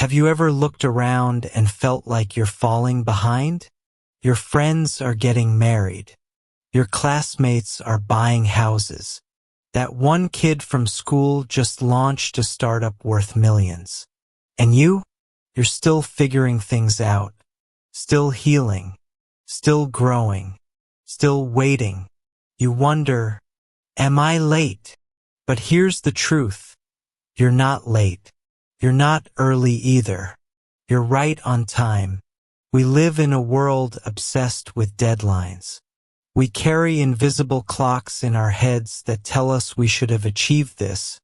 Have you ever looked around and felt like you're falling behind? Your friends are getting married. Your classmates are buying houses. That one kid from school just launched a startup worth millions. And you're still figuring things out, still healing, still growing, still waiting. You wonder, am I late? But here's the truth. You're not late. You're not early either. You're right on time. We live in a world obsessed with deadlines. We carry invisible clocks in our heads that tell us we should have achieved this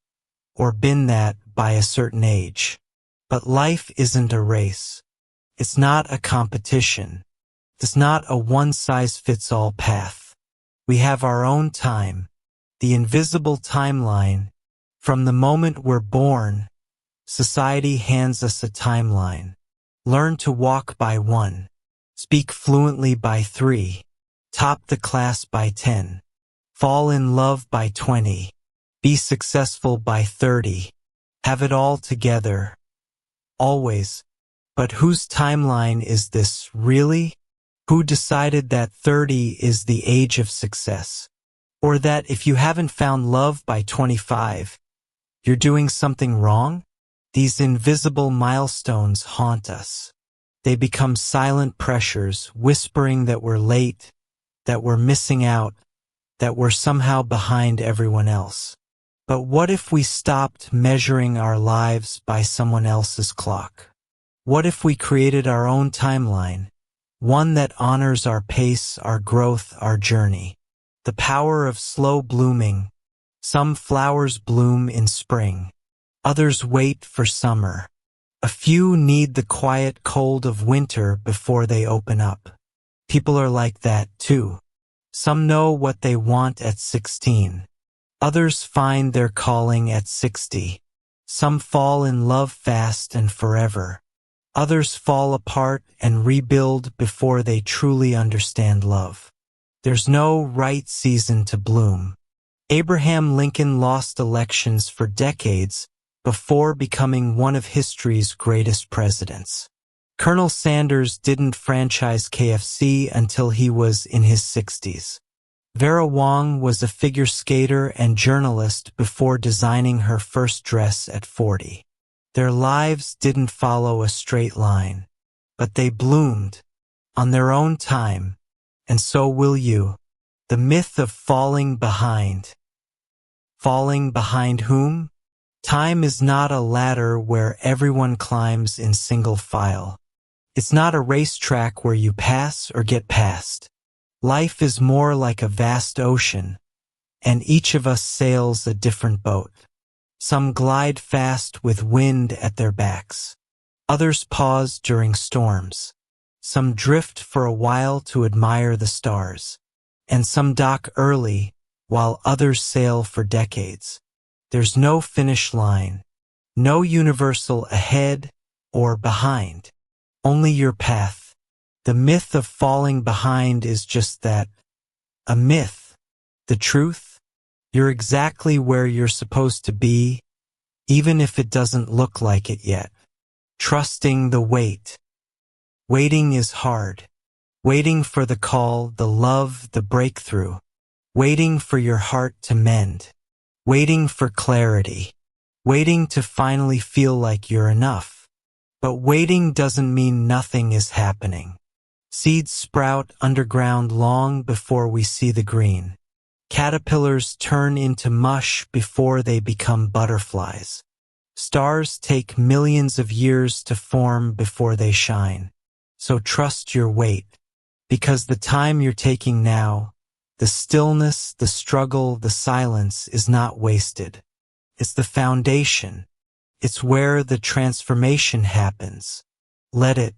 or been that by a certain age. But life isn't a race. It's not a competition. It's not a one-size-fits-all path. We have our own time, the invisible timeline. From the moment we're born, society hands us a timeline. Learn to walk by 1, speak fluently by 3, top the class by 10, fall in love by 20, be successful by 30, have it all together, always. But whose timeline is this, really? Who decided that 30 is the age of success? Or that if you haven't found love by 25, you're doing something wrong? These invisible milestones haunt us. They become silent pressures, whispering that we're late, that we're missing out, that we're somehow behind everyone else. But what if we stopped measuring our lives by someone else's clock? What if we created our own timeline, one that honors our pace, our growth, our journey? The power of slow blooming. Some flowers bloom in spring. Others wait for summer. A few need the quiet cold of winter before they open up. People are like that too. Some know what they want at 16. Others find their calling at 60. Some fall in love fast and forever. Others fall apart and rebuild before they truly understand love. There's no right season to bloom. Abraham Lincoln lost elections for decades before becoming one of history's greatest presidents. Colonel Sanders didn't franchise KFC until he was in his 60s. Vera Wang was a figure skater and journalist before designing her first dress at 40. Their lives didn't follow a straight line, but they bloomed on their own time, and so will you. The myth of falling behind. Falling behind whom? Time is not a ladder where everyone climbs in single file. It's not a racetrack where you pass or get passed. Life is more like a vast ocean, and each of us sails a different boat. Some glide fast with wind at their backs. Others pause during storms. Some drift for a while to admire the stars. And some dock early, while others sail for decades. There's no finish line, no universal ahead or behind, only your path. The myth of falling behind is just that, a myth. The truth? You're exactly where you're supposed to be, even if it doesn't look like it yet. Trusting the wait. Waiting is hard. Waiting for the call, the love, the breakthrough. Waiting for your heart to mend. Waiting for clarity. Waiting to finally feel like you're enough. But waiting doesn't mean nothing is happening. Seeds sprout underground long before we see the green. Caterpillars turn into mush before they become butterflies. Stars take millions of years to form before they shine. So trust your wait, because the time you're taking now, the stillness, the struggle, the silence is not wasted. It's the foundation. It's where the transformation happens. Let it.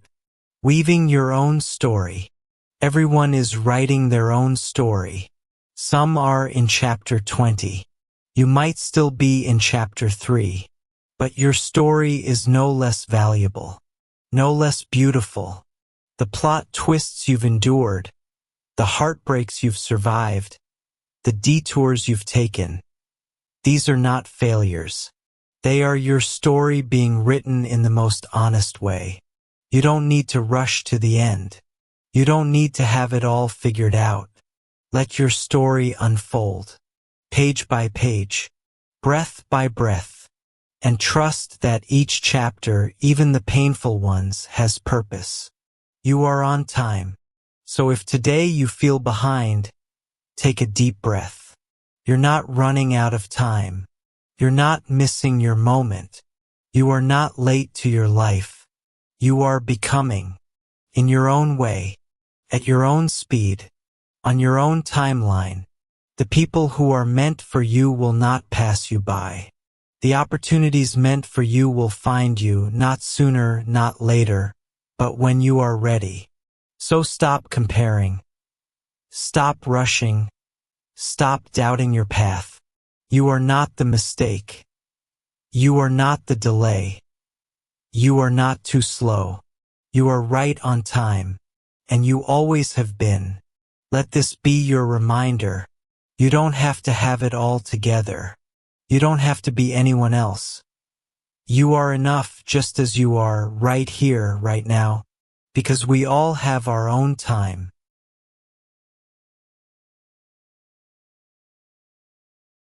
Weaving your own story. Everyone is writing their own story. Some are in chapter 20. You might still be in chapter 3. But your story is no less valuable, no less beautiful. The plot twists you've endured, the heartbreaks you've survived, the detours you've taken. These are not failures. They are your story being written in the most honest way. You don't need to rush to the end. You don't need to have it all figured out. Let your story unfold, page by page, breath by breath, and trust that each chapter, even the painful ones, has purpose. You are on time. So if today you feel behind, take a deep breath. You're not running out of time. You're not missing your moment. You are not late to your life. You are becoming, in your own way, at your own speed, on your own timeline. The people who are meant for you will not pass you by. The opportunities meant for you will find you, not sooner, not later, but when you are ready. So stop comparing. Stop rushing. Stop doubting your path. You are not the mistake. You are not the delay. You are not too slow. You are right on time, and you always have been. Let this be your reminder. You don't have to have it all together. You don't have to be anyone else. You are enough just as you are right here, right now, because we all have our own time.